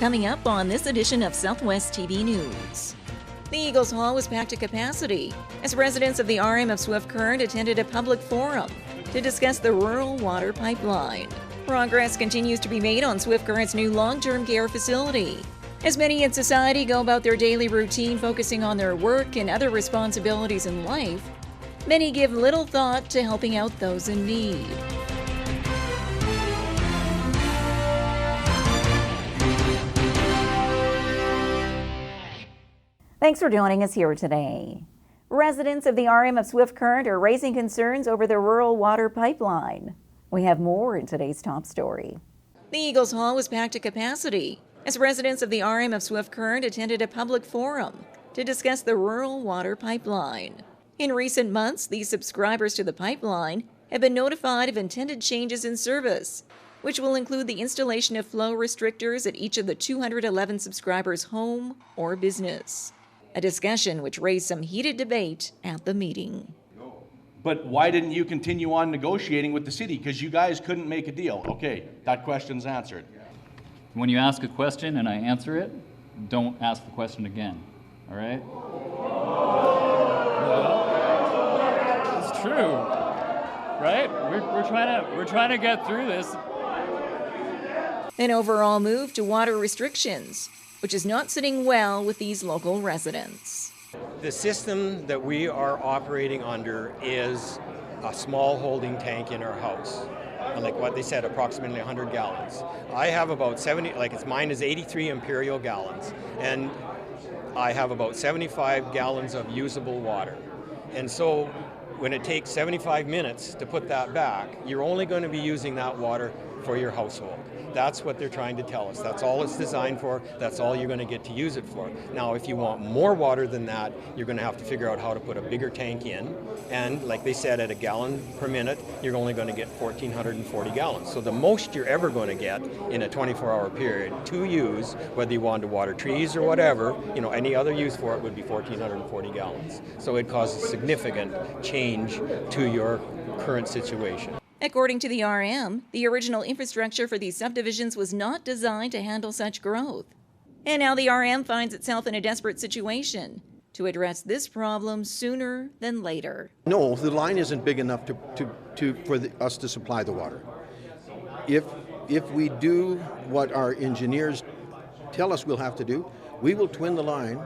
Coming up on this edition of Southwest TV News. The Eagles Hall was packed to capacity as residents of the RM of Swift Current attended a public forum to discuss the rural water pipeline. Progress continues to be made on Swift Current's new long-term care facility. As many in society go about their daily routine focusing on their work and other responsibilities in life, many give little thought to helping out those in need. Thanks for joining us here today. Residents of the RM of Swift Current are raising concerns over the rural water pipeline. We have more in today's top story. The Eagles Hall was packed to capacity as residents of the RM of Swift Current attended a public forum to discuss the rural water pipeline. In recent months, these subscribers to the pipeline have been notified of intended changes in service, which will include the installation of flow restrictors at each of the 211 subscribers' home or business. A discussion which raised some heated debate at the meeting. But why didn't you continue on negotiating with the city? Because you guys couldn't make a deal. Okay, that question's answered. When you ask a question and I answer it, don't ask the question again, all right? Well, it's true, right? We're trying to get through this. An overall move to water restrictions, which is not sitting well with these local residents. The system that we are operating under is a small holding tank in our house. Like what they said, approximately 100 gallons. I have about 70, mine is 83 imperial gallons, and I have about 75 gallons of usable water. And so when it takes 75 minutes to put that back, you're only going to be using that water for your household. That's what they're trying to tell us. That's all it's designed for. That's all you're going to get to use it for. Now, if you want more water than that, you're going to have to figure out how to put a bigger tank in. And like they said, at a gallon per minute, you're only going to get 1,440 gallons. So the most you're ever going to get in a 24-hour period to use, whether you want to water trees or whatever, any other use for it would be 1,440 gallons. So it causes significant change to your current situation. According to the RM, the original infrastructure for these subdivisions was not designed to handle such growth. And now the RM finds itself in a desperate situation to address this problem sooner than later. No, the line isn't big enough for us to supply the water. If we do what our engineers tell us we'll have to do, we will twin the line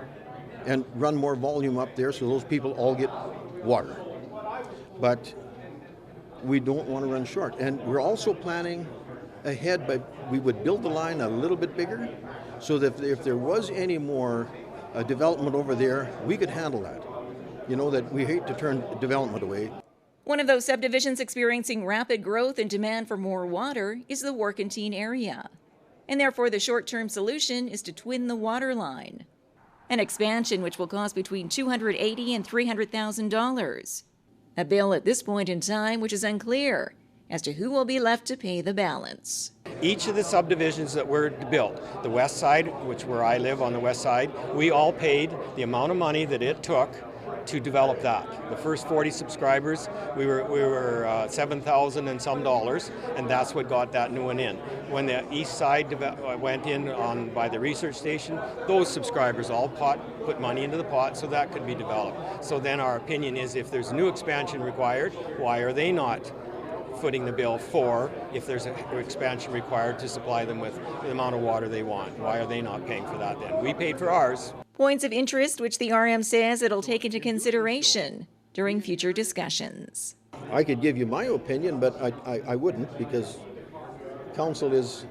and run more volume up there so those people all get water. But we don't want to run short. And we're also planning ahead, but we would build the line a little bit bigger so that if there was any more development over there, we could handle that. That we hate to turn development away. One of those subdivisions experiencing rapid growth and demand for more water is the Warkentine area. And therefore the short-term solution is to twin the water line. An expansion which will cost between $280,000 and $300,000. A bill at this point in time which is unclear as to who will be left to pay the balance. Each of the subdivisions that were built, the west side, where I live on the west side, we all paid the amount of money that it took to develop that. The first 40 subscribers, we were $7,000 and some dollars, and that's what got that new one in. When the east side went in by the research station, those subscribers all put money into the pot so that could be developed. So then our opinion is, if there's new expansion required, why are they not footing the bill for, if there's an expansion required to supply them with the amount of water they want? Why are they not paying for that then? We paid for ours. Points of interest which the RM says it'll take into consideration during future discussions. I could give you my opinion, but I wouldn't, because council is,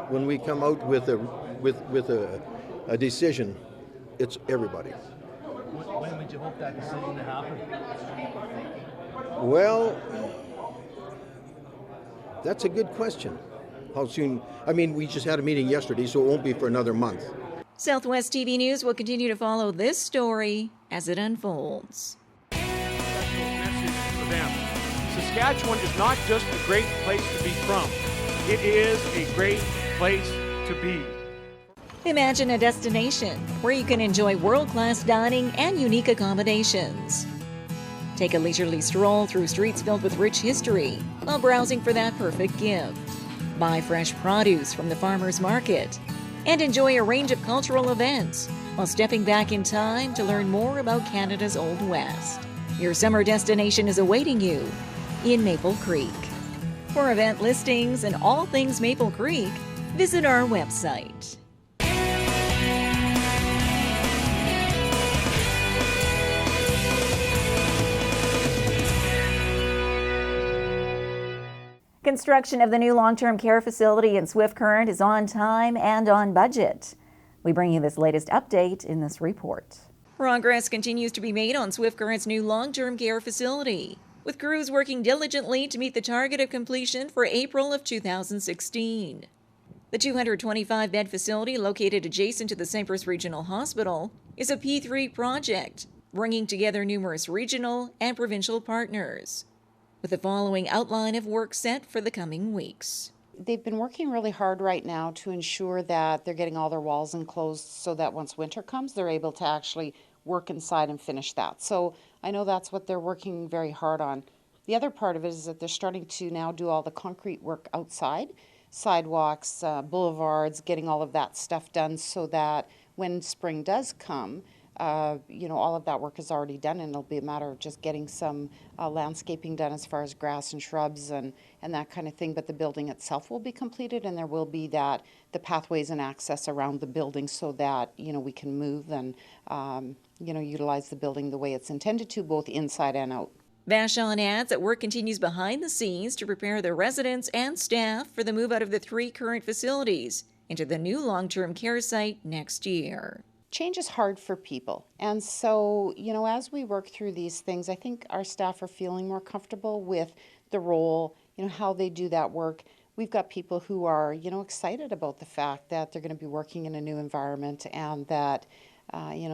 when we come out with a decision, it's everybody. When would you hope that decision to happen? Well, that's a good question. How soon? We just had a meeting yesterday, so it won't be for another month. Southwest TV News will continue to follow this story as it unfolds. Saskatchewan is not just a great place to be from. It is a great place to be. Imagine a destination where you can enjoy world-class dining and unique accommodations. Take a leisurely stroll through streets filled with rich history while browsing for that perfect gift. Buy fresh produce from the farmer's market. and enjoy a range of cultural events while stepping back in time to learn more about Canada's Old West. Your summer destination is awaiting you in Maple Creek. For event listings and all things Maple Creek, visit our website. Construction of the new long-term care facility in Swift Current is on time and on budget. We bring you this latest update in this report. Progress continues to be made on Swift Current's new long-term care facility, with crews working diligently to meet the target of completion for April of 2016. The 225-bed facility located adjacent to the Cypress Regional Hospital is a P3 project, bringing together numerous regional and provincial partners, with the following outline of work set for the coming weeks. They've been working really hard right now to ensure that they're getting all their walls enclosed so that once winter comes, they're able to actually work inside and finish that. So I know that's what they're working very hard on. The other part of it is that they're starting to now do all the concrete work outside, sidewalks, boulevards, getting all of that stuff done so that when spring does come, all of that work is already done, and it'll be a matter of just getting some landscaping done as far as grass and shrubs and that kind of thing. But the building itself will be completed, and there will be the pathways and access around the building so that, we can move and, utilize the building the way it's intended to, both inside and out. Vachon adds that work continues behind the scenes to prepare the residents and staff for the move out of the 3 current facilities into the new long-term care site next year. Change is hard for people. And so, as we work through these things, I think our staff are feeling more comfortable with the role, how they do that work. We've got people who are, excited about the fact that they're going to be working in a new environment and that,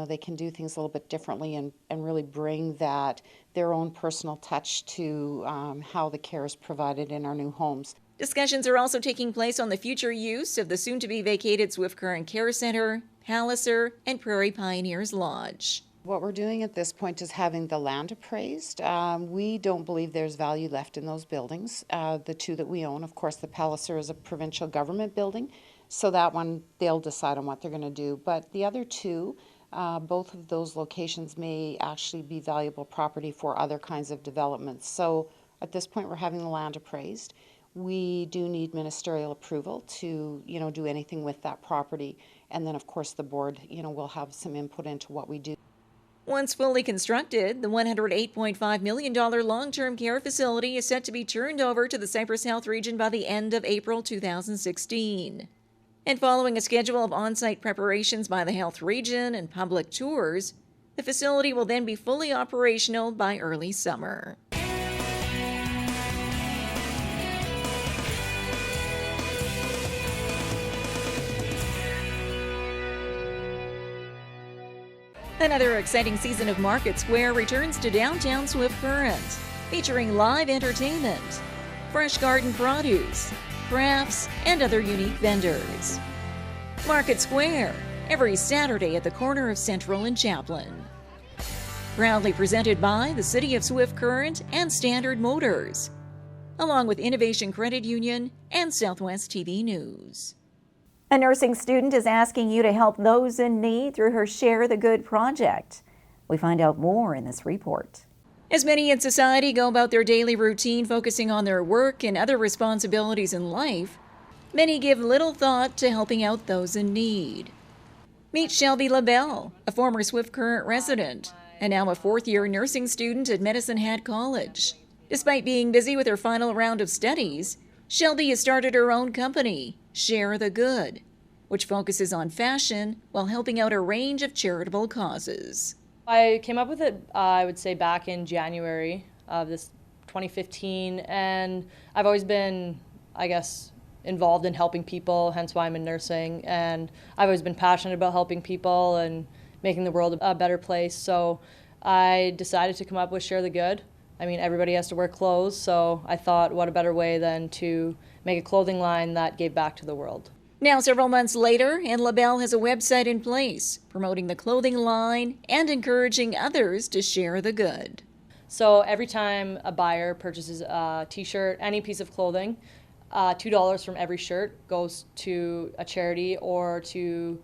they can do things a little bit differently and really bring their own personal touch to how the care is provided in our new homes. Discussions are also taking place on the future use of the soon-to-be vacated Swift Current Care Center, Palliser, and Prairie Pioneers Lodge. What we're doing at this point is having the land appraised. We don't believe there's value left in those buildings. The 2 that we own, of course, the Palliser is a provincial government building, so that one, they'll decide on what they're going to do. But the other 2, both of those locations may actually be valuable property for other kinds of developments. So at this point, we're having the land appraised. We do need ministerial approval to, do anything with that property. And then, of course, the board, will have some input into what we do. Once fully constructed, the $108.5 million long-term care facility is set to be turned over to the Cypress Health Region by the end of April 2016. And following a schedule of on-site preparations by the Health Region and public tours, the facility will then be fully operational by early summer. Another exciting season of Market Square returns to downtown Swift Current, featuring live entertainment, fresh garden produce, crafts, and other unique vendors. Market Square, every Saturday at the corner of Central and Chaplin. Proudly presented by the City of Swift Current and Standard Motors, along with Innovation Credit Union and Southwest TV News. A nursing student is asking you to help those in need through her Share the Good project. We find out more in this report. As many in society go about their daily routine focusing on their work and other responsibilities in life, many give little thought to helping out those in need. Meet Shelby LaBelle, a former Swift Current resident, and now a 4th-year nursing student at Medicine Hat College. Despite being busy with her final round of studies, Shelby has started her own company, Share the Good, which focuses on fashion while helping out a range of charitable causes. I came up with it, I would say, back in January of this 2015, and I've always been, involved in helping people, hence why I'm in nursing, and I've always been passionate about helping people and making the world a better place, so I decided to come up with Share the Good. I mean, everybody has to wear clothes, so I thought, what a better way than to make a clothing line that gave back to the world. Now, several months later, and LaBelle has a website in place, promoting the clothing line and encouraging others to share the good. So every time a buyer purchases a t-shirt, any piece of clothing, $2 from every shirt goes to a charity or to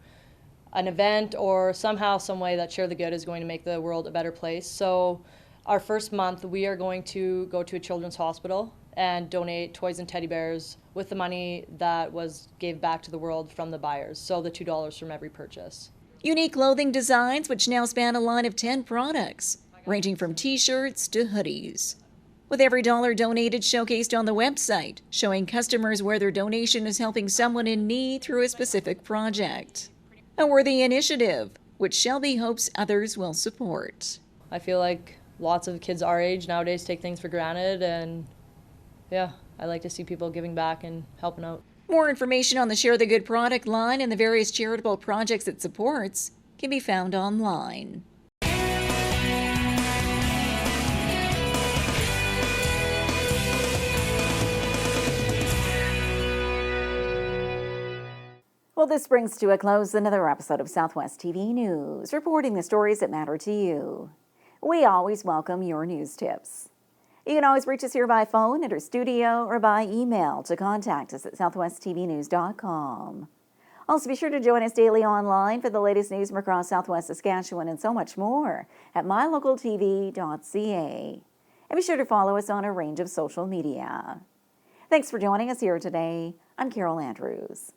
an event or somehow, some way that Share the Good is going to make the world a better place. So our first month, we are going to go to a children's hospital and donate toys and teddy bears with the money that was gave back to the world from the buyers. So the $2 from every purchase. Unique clothing designs which now span a line of 10 products, ranging from t-shirts to hoodies. With every dollar donated showcased on the website, showing customers where their donation is helping someone in need through a specific project. A worthy initiative, which Shelby hopes others will support. I feel like lots of kids our age nowadays take things for granted, and yeah, I like to see people giving back and helping out. More information on the Share the Good product line and the various charitable projects it supports can be found online. Well, this brings to a close another episode of Southwest TV News, reporting the stories that matter to you. We always welcome your news tips. You can always reach us here by phone, at our studio, or by email to contact us at southwesttvnews.com. Also, be sure to join us daily online for the latest news from across Southwest Saskatchewan and so much more at mylocaltv.ca. And be sure to follow us on a range of social media. Thanks for joining us here today. I'm Carol Andrews.